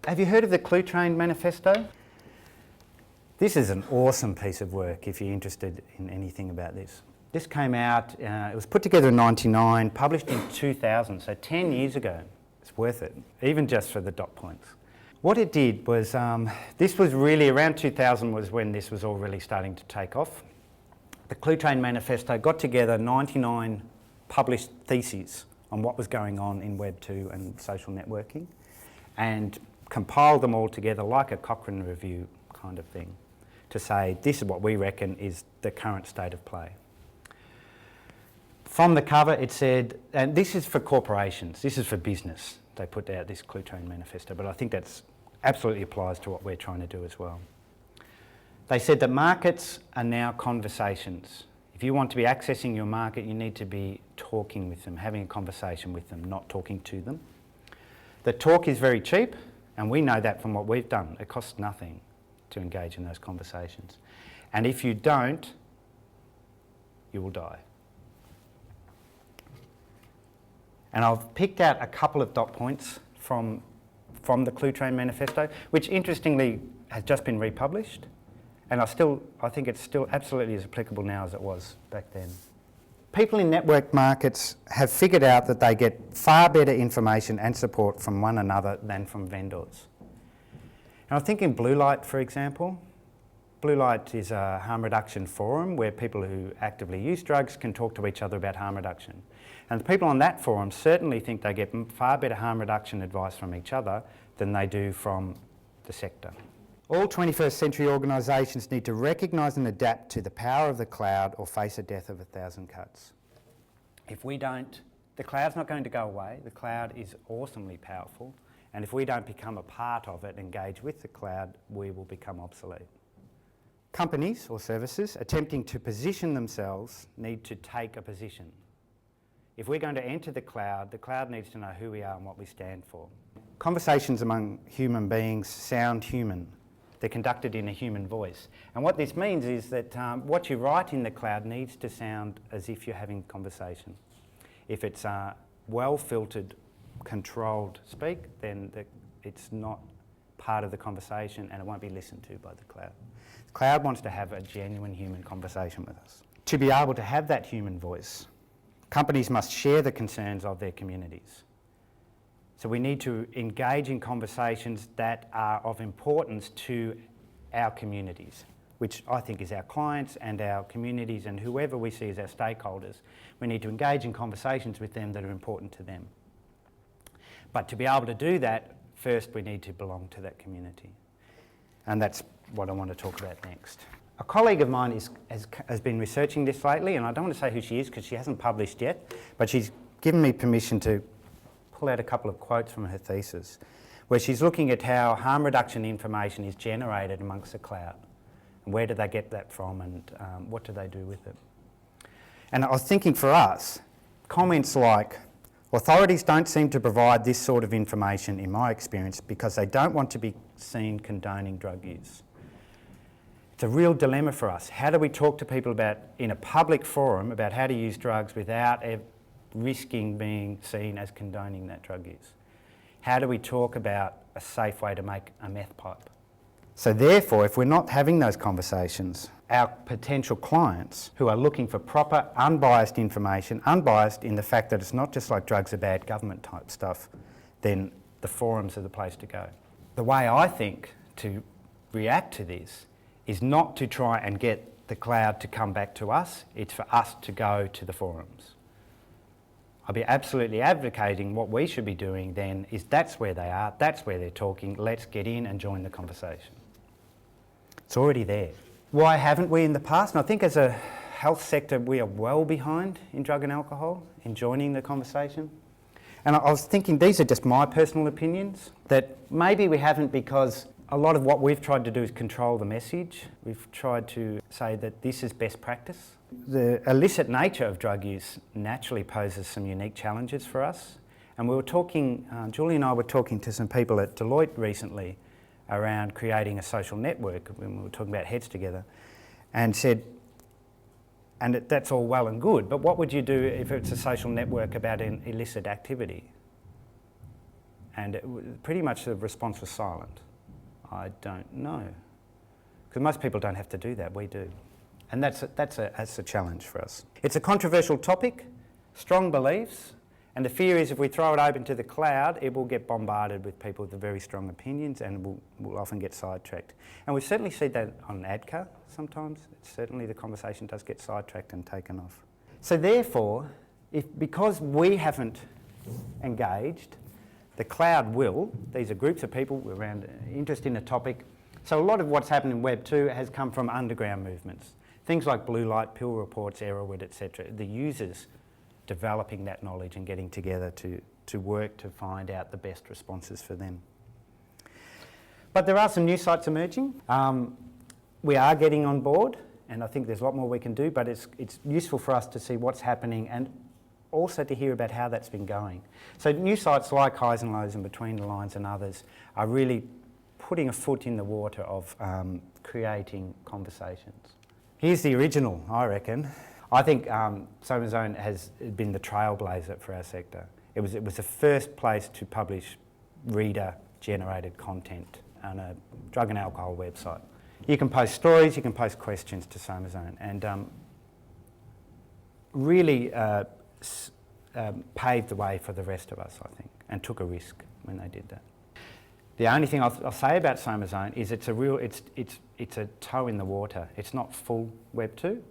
Have you heard of the Clue Train Manifesto? This is an awesome piece of work if you're interested in anything about this. This came out, it was put together in '99, published in 2000, so 10 years ago. It's worth it, even just for the dot points. What it did was, this was really around 2000 was when this was all really starting to take off. The Clue Train Manifesto got together 99 published theses on what was going on in Web 2 and social networking and compiled them all together like a Cochrane review kind of thing to say this is what we reckon is the current state of play. From the cover it said, and this is for corporations, this is for business, they put out this Clue Train Manifesto, but I think that's absolutely applies to what we're trying to do as well. They said that markets are now conversations. If you want to be accessing your market, you need to be talking with them, having a conversation with them, not talking to them. The talk is very cheap, and we know that from what we've done. It costs nothing to engage in those conversations. And if you don't, you will die. And I've picked out a couple of dot points from the Clue Train Manifesto, which interestingly has just been republished. And I think it's still absolutely as applicable now as it was back then. People in network markets have figured out that they get far better information and support from one another than from vendors. And I think in Blue Light, for example, Blue Light is a harm reduction forum where people who actively use drugs can talk to each other about harm reduction. And the people on that forum certainly think they get far better harm reduction advice from each other than they do from the sector. All 21st century organisations need to recognise and adapt to the power of the cloud or face a death of 1,000 cuts. If we don't, the cloud's not going to go away. The cloud is awesomely powerful. And if we don't become a part of it, engage with the cloud, we will become obsolete. Companies or services attempting to position themselves need to take a position. If we're going to enter the cloud needs to know who we are and what we stand for. Conversations among human beings sound human. They're conducted in a human voice. And what this means is that what you write in the cloud needs to sound as if you're having a conversation. If it's well-filtered, controlled speak, then it's not part of the conversation and it won't be listened to by the cloud. The cloud wants to have a genuine human conversation with us. To be able to have that human voice, companies must share the concerns of their communities. So we need to engage in conversations that are of importance to our communities, which I think is our clients and our communities and whoever we see as our stakeholders. We need to engage in conversations with them that are important to them. But to be able to do that, first we need to belong to that community. And that's what I want to talk about next. A colleague of mine has been researching this lately, and I don't want to say who she is because she hasn't published yet, but she's given me permission to pull out a couple of quotes from her thesis, where she's looking at how harm reduction information is generated amongst the cloud. And where do they get that from and what do they do with it? And I was thinking for us, comments like, authorities don't seem to provide this sort of information in my experience because they don't want to be seen condoning drug use. It's a real dilemma for us. How do we talk to people about, in a public forum, about how to use drugs without risking being seen as condoning that drug use? How do we talk about a safe way to make a meth pipe? So therefore, if we're not having those conversations, our potential clients who are looking for proper, unbiased information, unbiased in the fact that it's not just like drugs are bad government type stuff, then the forums are the place to go. The way I think to react to this is not to try and get the cloud to come back to us, it's for us to go to the forums. I'll be absolutely advocating what we should be doing then is that's where they are, that's where they're talking, let's get in and join the conversation. It's already there. Why haven't we in the past? And I think as a health sector we are well behind in drug and alcohol, in joining the conversation. And I was thinking, these are just my personal opinions, that maybe we haven't because a lot of what we've tried to do is control the message. We've tried to say that this is best practice. The illicit nature of drug use naturally poses some unique challenges for us. And we were talking, Julie and I were talking to some people at Deloitte recently around creating a social network when we were talking about Heads Together, and said, and that's all well and good, but what would you do if it's a social network about an illicit activity? and pretty much the response was silent. I don't know. Because most people don't have to do that, we do. And that's a challenge for us. It's a controversial topic, strong beliefs, and the fear is if we throw it open to the cloud, it will get bombarded with people with very strong opinions and will often get sidetracked. And we certainly see that on ADCA sometimes. Certainly the conversation does get sidetracked and taken off. So therefore, because we haven't engaged, the cloud will. These are groups of people around interest in a topic. So a lot of what's happened in Web 2 has come from underground movements. Things like blue light, pill reports, Errorwood, etc. The users developing that knowledge and getting together to work to find out the best responses for them. But there are some new sites emerging. We are getting on board, and I think there's a lot more we can do, but it's useful for us to see what's happening and also to hear about how that's been going. So new sites like Highs and Lows and Between the Lines and others are really putting a foot in the water of creating conversations. Here's the original, I reckon. I think SomaZone has been the trailblazer for our sector. It was the first place to publish reader-generated content on a drug and alcohol website. You can post stories, you can post questions to SomaZone, and really paved the way for the rest of us, I think, and took a risk when they did that. The only thing I'll say about SomaZone is it's a toe in the water. It's not full Web 2.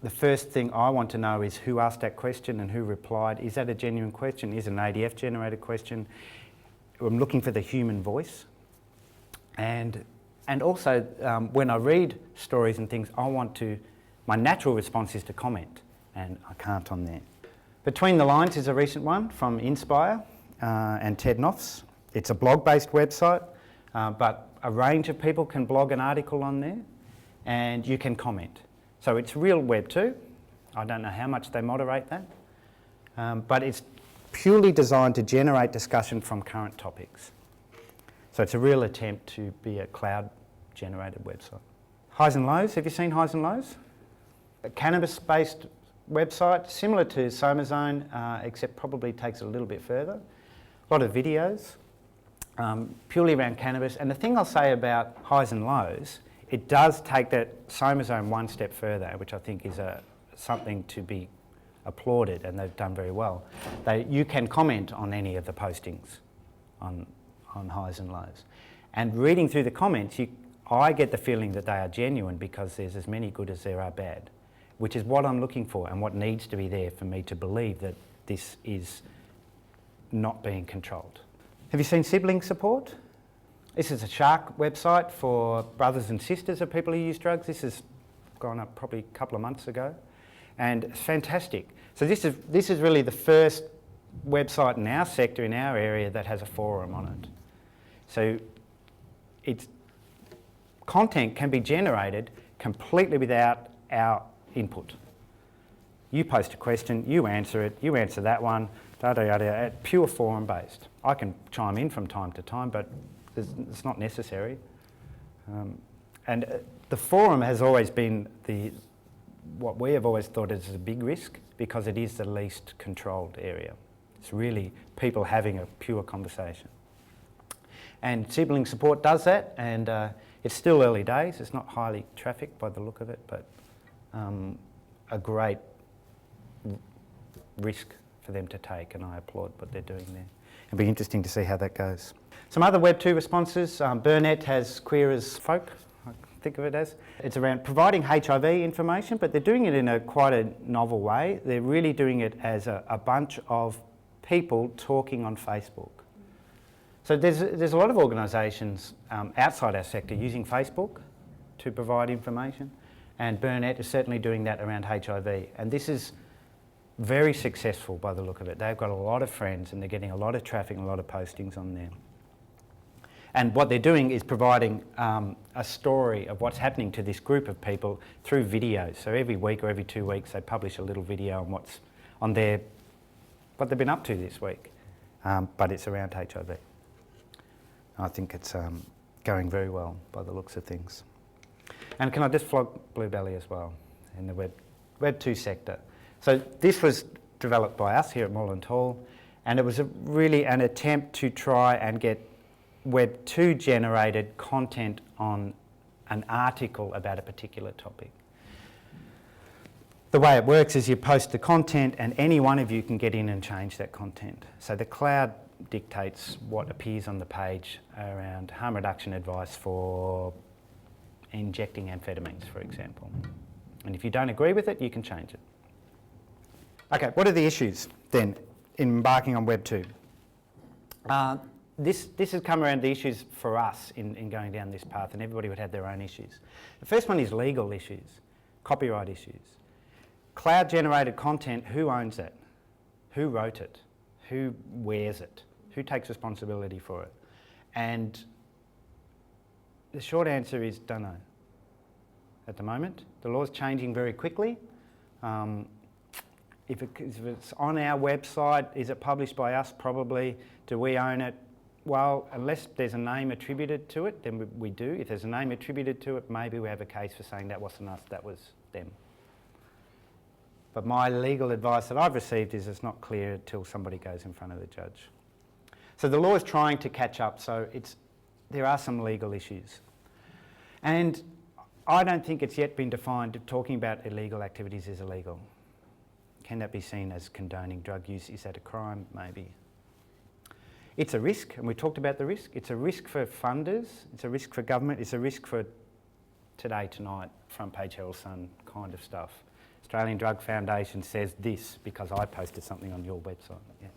The first thing I want to know is who asked that question and who replied. Is that a genuine question? Is it an ADF generated question? I'm looking for the human voice. And also when I read stories and things, my natural response is to comment, and I can't on there. Between the Lines is a recent one from Inspire and Ted Knopf's. It's a blog-based website, but a range of people can blog an article on there, and you can comment. So it's real Web 2. I don't know how much they moderate that, but it's purely designed to generate discussion from current topics. So it's a real attempt to be a cloud-generated website. Highs and Lows, have you seen Highs and Lows? A cannabis-based website, similar to SomaZone, except probably takes it a little bit further. A lot of videos, purely around cannabis. And the thing I'll say about Highs and Lows, it does take that SomaZone one step further, which I think is something to be applauded, and they've done very well. You can comment on any of the postings on Highs and Lows. And reading through the comments, I get the feeling that they are genuine because there's as many good as there are bad, which is what I'm looking for and what needs to be there for me to believe that this is not being controlled. Have you seen Sibling Support? This is a Shark website for brothers and sisters of people who use drugs. This has gone up probably a couple of months ago, and it's fantastic. So this is really the first website in our sector, in our area, that has a forum on it. So content can be generated completely without our input. You post a question, you answer it, you answer that one, pure forum based. I can chime in from time to time, but it's not necessary. And the forum has always been what we have always thought is a big risk because it is the least controlled area. It's really people having a pure conversation. And Sibling Support does that, and it's still early days. It's not highly trafficked by the look of it, but a great risk for them to take, and I applaud what they're doing there. It'll be interesting to see how that goes. Some other Web 2 responses. Burnett has Queer as Folk, I think of it as. It's around providing HIV information, but they're doing it in quite a novel way. They're really doing it as a bunch of people talking on Facebook. So there's a lot of organisations outside our sector using Facebook to provide information, and Burnett is certainly doing that around HIV. And this is very successful by the look of it. They've got a lot of friends and they're getting a lot of traffic and a lot of postings on there. And what they're doing is providing a story of what's happening to this group of people through videos. So every week or every 2 weeks they publish a little video on what they've been up to this week. But it's around HIV. I think it's going very well by the looks of things. And can I just flog Bluebelly as well in the Web 2 sector? So this was developed by us here at Moreland Hall, And it was really an attempt to try and get Web 2 generated content on an article about a particular topic. The way it works is you post the content and any one of you can get in and change that content. So the cloud dictates what appears on the page around harm reduction advice for injecting amphetamines, for example. And if you don't agree with it, you can change it. Okay, what are the issues then in embarking on Web 2? This has come around the issues for us in going down this path, and everybody would have their own issues. The first one is legal issues, copyright issues. Cloud-generated content, who owns it? Who wrote it? Who wears it? Who takes responsibility for it? And the short answer is don't know at the moment. The law's changing very quickly. If it's on our website, is it published by us? Probably. Do we own it? Well, unless there's a name attributed to it, then we do. If there's a name attributed to it, maybe we have a case for saying that wasn't us, that was them. But my legal advice that I've received is it's not clear until somebody goes in front of the judge. So the law is trying to catch up, so there are some legal issues. And I don't think it's yet been defined, talking about illegal activities is illegal. Can that be seen as condoning drug use? Is that a crime? Maybe. It's a risk, and we talked about the risk. It's a risk for funders, it's a risk for government, it's a risk for Today, Tonight, Front Page Herald Sun kind of stuff. Australian Drug Foundation says this because I posted something on your website. Yeah.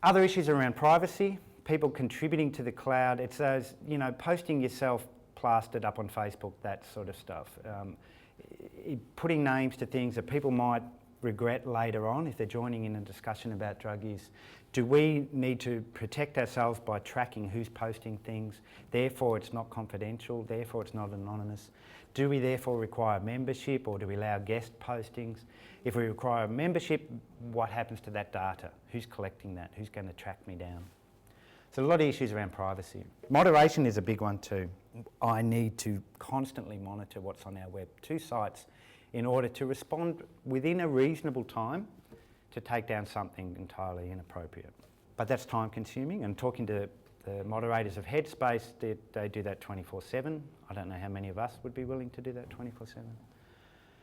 Other issues around privacy, people contributing to the cloud. It's those, posting yourself plastered up on Facebook, that sort of stuff. Putting names to things that people might regret later on if they're joining in a discussion about drug use. Do we need to protect ourselves by tracking who's posting things? Therefore, it's not confidential. Therefore, it's not anonymous. Do we therefore require membership, or do we allow guest postings? If we require membership, what happens to that data? Who's collecting that? Who's going to track me down? So a lot of issues around privacy. Moderation is a big one too. I need to constantly monitor what's on our Web 2 sites in order to respond within a reasonable time to take down something entirely inappropriate. But that's time consuming, and talking to the moderators of Headspace, they do that 24/7. I don't know how many of us would be willing to do that 24/7.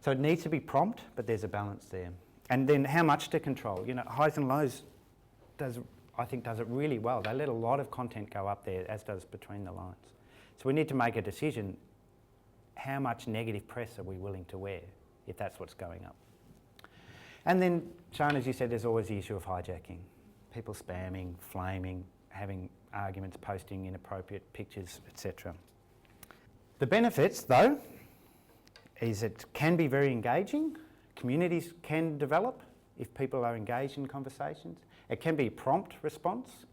So it needs to be prompt, but there's a balance there. And then how much to control? Highs and Lows does it really well. They let a lot of content go up there, as does Between the Lines. So we need to make a decision. How much negative press are we willing to wear if that's what's going up? And then, Sian, as you said, there's always the issue of hijacking. People spamming, flaming, having arguments, posting inappropriate pictures, etc. The benefits, though, is it can be very engaging. Communities can develop if people are engaged in conversations. It can be a prompt response.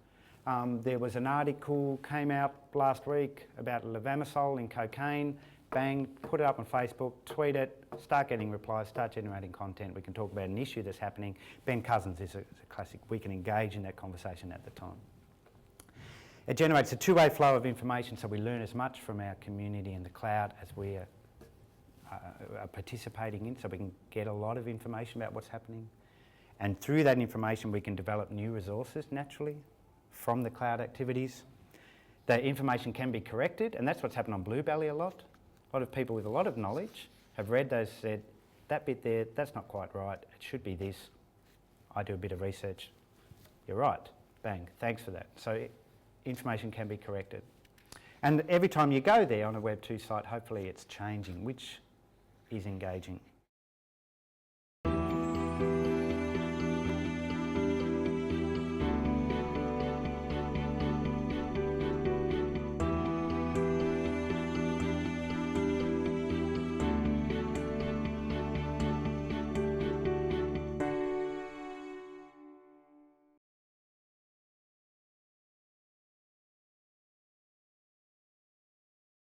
There was an article came out last week about levamisole in cocaine. Bang, put it up on Facebook, tweet it, start getting replies, start generating content. We can talk about an issue that's happening. Ben Cousins is a classic. We can engage in that conversation at the time. It generates a two-way flow of information, so we learn as much from our community in the cloud as we are participating in, so we can get a lot of information about what's happening. And through that information, we can develop new resources naturally from the cloud activities. The information can be corrected, and that's what's happened on Bluebelly a lot. A lot of people with a lot of knowledge have read those, said, that bit there, that's not quite right, it should be this. I do a bit of research. You're right, bang, thanks for that. So information can be corrected. And every time you go there on a Web 2 site, hopefully it's changing, which is engaging.